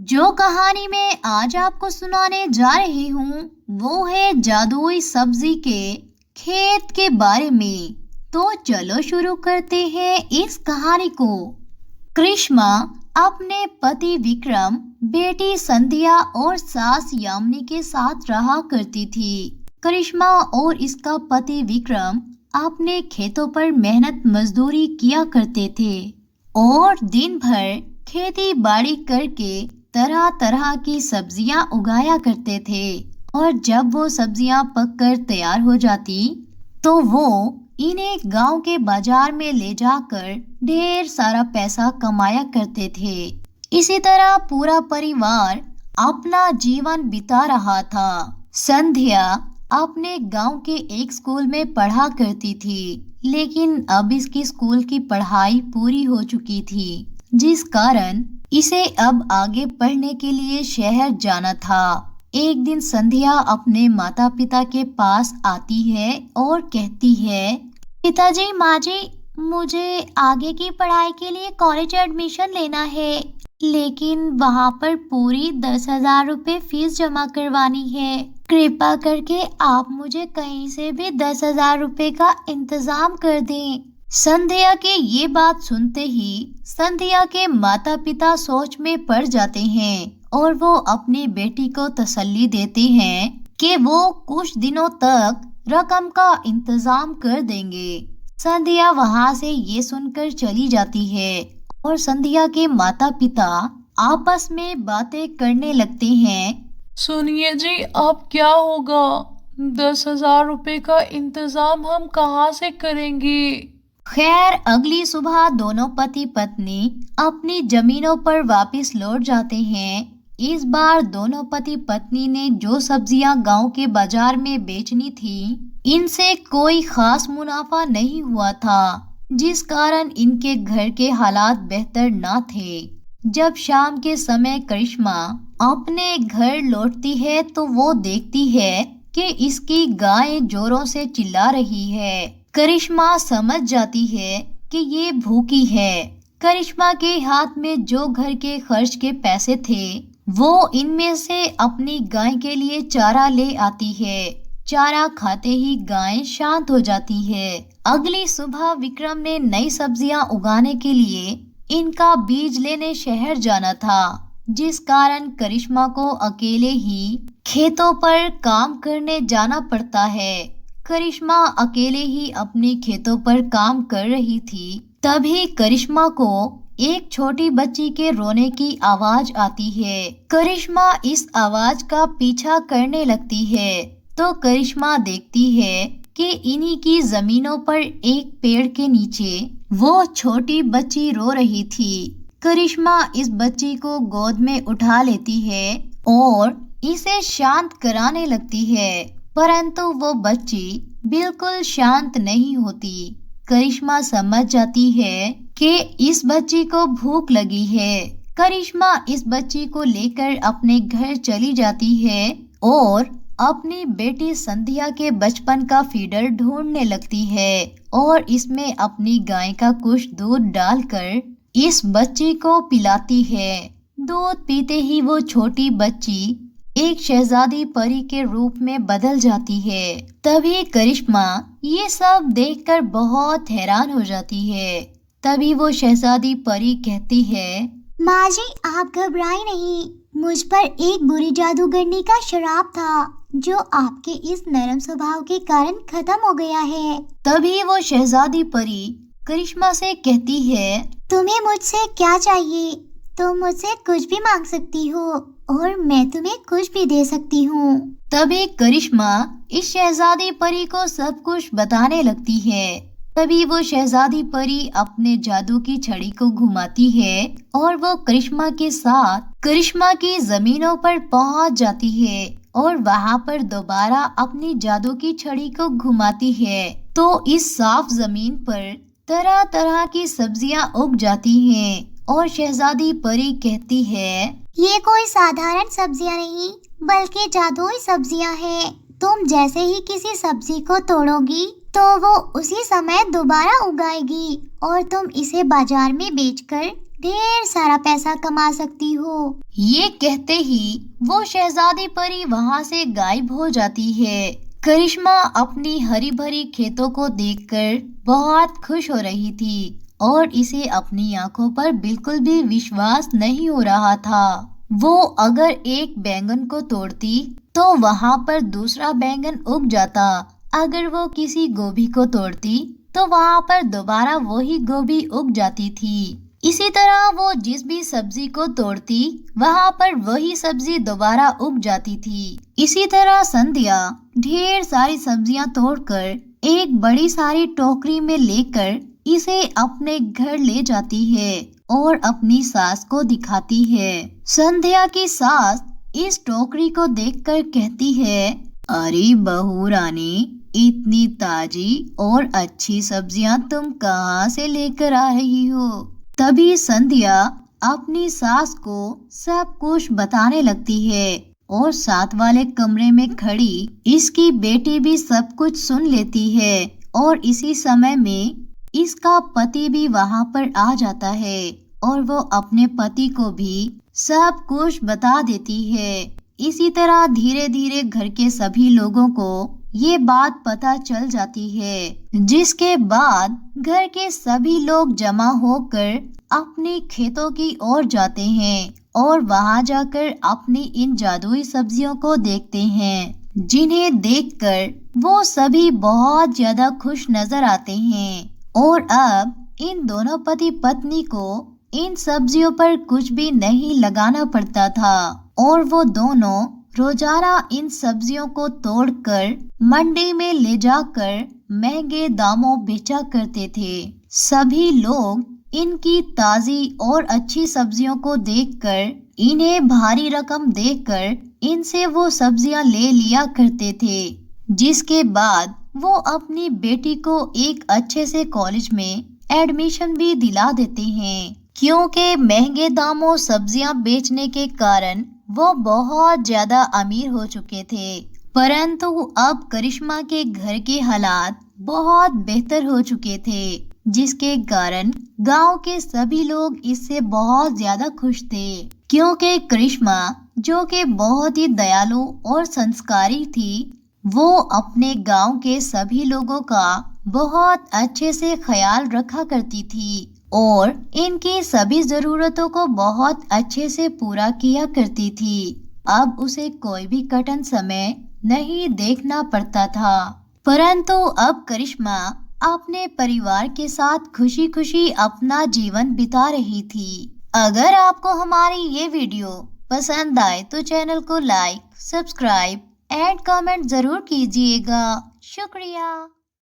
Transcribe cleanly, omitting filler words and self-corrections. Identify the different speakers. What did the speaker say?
Speaker 1: जो कहानी मैं आज आपको सुनाने जा रही हूँ वो है जादुई सब्जी के खेत के बारे में। तो चलो शुरू करते हैं इस कहानी को। कृष्णा अपने पति विक्रम, बेटी संध्या और सास यामिनी के साथ रहा करती थी। कृष्णा और इसका पति विक्रम अपने खेतों पर मेहनत मजदूरी किया करते थे और दिन भर खेती बाड़ी करके तरह तरह की सब्जियां उगाया करते थे। और जब वो सब्जियां पककर तैयार हो जाती तो वो इन्हें गांव के बाजार में ले जाकर ढेर सारा पैसा कमाया करते थे। इसी तरह पूरा परिवार अपना जीवन बिता रहा था। संध्या अपने गांव के एक स्कूल में पढ़ा करती थी, लेकिन अब इसकी स्कूल की पढ़ाई पूरी हो चुकी थी, जिस कारण इसे अब आगे पढ़ने के लिए शहर जाना था। एक दिन संध्या अपने माता पिता के पास आती है और कहती है, पिताजी, माँ जी, मुझे आगे की पढ़ाई के लिए कॉलेज एडमिशन लेना है, लेकिन वहाँ पर पूरी 10,000 रुपए फीस जमा करवानी है। कृपा करके आप मुझे कहीं से भी 10,000 रुपए का इंतजाम कर दें। संध्या के ये बात सुनते ही संध्या के माता पिता सोच में पड़ जाते हैं और वो अपनी बेटी को तसल्ली देते हैं कि वो कुछ दिनों तक रकम का इंतजाम कर देंगे। संध्या वहाँ से ये सुनकर चली जाती है और संध्या के माता पिता आपस में बातें करने लगते हैं।
Speaker 2: सुनिए जी, अब क्या होगा? 10,000 रुपए का इंतजाम हम कहाँ से करेंगे?
Speaker 1: खैर, अगली सुबह दोनों पति पत्नी अपनी जमीनों पर वापस लौट जाते हैं। इस बार दोनों पति पत्नी ने जो सब्जियां गांव के बाजार में बेचनी थी, इनसे कोई खास मुनाफा नहीं हुआ था, जिस कारण इनके घर के हालात बेहतर न थे। जब शाम के समय करिश्मा अपने घर लौटती है तो वो देखती है कि इसकी गाय जोरों से चिल्ला रही है। करिश्मा समझ जाती है कि ये भूखी है। करिश्मा के हाथ में जो घर के खर्च के पैसे थे, वो इनमें से अपनी गाय के लिए चारा ले आती है। चारा खाते ही गाय शांत हो जाती है। अगली सुबह विक्रम ने नई सब्जियां उगाने के लिए इनका बीज लेने शहर जाना था, जिस कारण करिश्मा को अकेले ही खेतों पर काम करने जाना पड़ता है। करिश्मा अकेले ही अपने खेतों पर काम कर रही थी। तभी करिश्मा को एक छोटी बच्ची के रोने की आवाज आती है। करिश्मा इस आवाज का पीछा करने लगती है तो करिश्मा देखती है कि इन्हीं की जमीनों पर एक पेड़ के नीचे वो छोटी बच्ची रो रही थी। करिश्मा इस बच्ची को गोद में उठा लेती है और इसे शांत कराने लगती है, परंतु वो बच्ची बिल्कुल शांत नहीं होती। करिश्मा समझ जाती है कि इस बच्ची को भूख लगी है। करिश्मा इस बच्ची को लेकर अपने घर चली जाती है और अपनी बेटी संध्या के बचपन का फीडर ढूंढने लगती है और इसमें अपनी गाय का कुछ दूध डालकर इस बच्ची को पिलाती है। दूध पीते ही वो छोटी बच्ची एक शहजादी परी के रूप में बदल जाती है। तभी करिश्मा ये सब देखकर बहुत हैरान हो जाती है। तभी वो शहजादी परी कहती है,
Speaker 3: माँ जी, आप घबराएं नहीं, मुझ पर एक बुरी जादूगरनी का श्राप था जो आपके इस नरम स्वभाव के कारण खत्म हो गया है।
Speaker 1: तभी वो शहजादी परी करिश्मा से कहती है,
Speaker 3: तुम्हें मुझसे क्या चाहिए? तुम मुझसे कुछ भी मांग सकती हो और मैं तुम्हें कुछ भी दे सकती हूँ।
Speaker 1: तभी करिश्मा इस शहजादी परी को सब कुछ बताने लगती है। तभी वो शहजादी परी अपने जादू की छड़ी को घुमाती है और वो करिश्मा के साथ करिश्मा की जमीनों पर पहुंच जाती है और वहां पर दोबारा अपनी जादू की छड़ी को घुमाती है तो इस साफ जमीन पर तरह तरह की सब्जियां उग जाती हैं और शहजादी परी कहती है,
Speaker 3: ये कोई साधारण सब्जियां नहीं बल्कि जादुई सब्जियां हैं। तुम जैसे ही किसी सब्जी को तोड़ोगी तो वो उसी समय दोबारा उगाएगी और तुम इसे बाजार में बेचकर ढेर सारा पैसा कमा सकती हो।
Speaker 1: ये कहते ही वो शहजादी परी वहाँ से गायब हो जाती है। करिश्मा अपनी हरी भरी खेतों को देखकर बहुत खुश हो रही थी और इसे अपनी आंखों पर बिल्कुल भी विश्वास नहीं हो रहा था। वो अगर एक बैंगन को तोड़ती तो वहाँ पर दूसरा बैंगन उग जाता। अगर वो किसी गोभी को तोड़ती तो वहाँ पर दोबारा वही गोभी उग जाती थी। इसी तरह वो जिस भी सब्जी को तोड़ती वहाँ पर वही सब्जी दोबारा उग जाती थी। इसी तरह संध्या ढेर सारी सब्जियां तोड़कर एक बड़ी सारी टोकरी में लेकर इसे अपने घर ले जाती है और अपनी सास को दिखाती है। संध्या की सास इस टोकरी को देखकर कहती है, अरे बहू रानी, इतनी ताजी और अच्छी सब्जियां तुम कहाँ से लेकर आ रही हो? तभी संध्या अपनी सास को सब कुछ बताने लगती है और साथ वाले कमरे में खड़ी इसकी बेटी भी सब कुछ सुन लेती है और इसी समय में इसका पति भी वहाँ पर आ जाता है और वो अपने पति को भी सब कुछ बता देती है। इसी तरह धीरे धीरे घर के सभी लोगों को ये बात पता चल जाती है, जिसके बाद घर के सभी लोग जमा होकर अपने खेतों की ओर जाते हैं और वहां जाकर अपनी इन जादुई सब्जियों को देखते हैं, जिन्हें देखकर वो सभी बहुत ज्यादा खुश नजर आते हैं। और अब इन दोनों पति पत्नी को इन सब्जियों पर कुछ भी नहीं लगाना पड़ता था और वो दोनों रोजाना इन सब्जियों को तोड़कर मंडी में ले जाकर महंगे दामों बेचा करते थे। सभी लोग इनकी ताजी और अच्छी सब्जियों को देखकर इन्हें भारी रकम देकर इनसे वो सब्जियां ले लिया करते थे, जिसके बाद वो अपनी बेटी को एक अच्छे से कॉलेज में एडमिशन भी दिला देते हैं, क्योंकि महंगे दामों सब्जियां बेचने के कारण वो बहुत ज्यादा अमीर हो चुके थे। परंतु अब करिश्मा के घर के हालात बहुत बेहतर हो चुके थे, जिसके कारण गांव के सभी लोग इससे बहुत ज्यादा खुश थे, क्योंकि करिश्मा जो कि बहुत ही दयालु और संस्कारी थी, वो अपने गांव के सभी लोगों का बहुत अच्छे से ख्याल रखा करती थी और इनकी सभी जरूरतों को बहुत अच्छे से पूरा किया करती थी। अब उसे कोई भी कठिन समय नहीं देखना पड़ता था। परंतु अब करिश्मा अपने परिवार के साथ खुशी खुशी अपना जीवन बिता रही थी। अगर आपको हमारी ये वीडियो पसंद आए तो चैनल को लाइक, सब्सक्राइब एंड कमेंट जरूर कीजिएगा। शुक्रिया।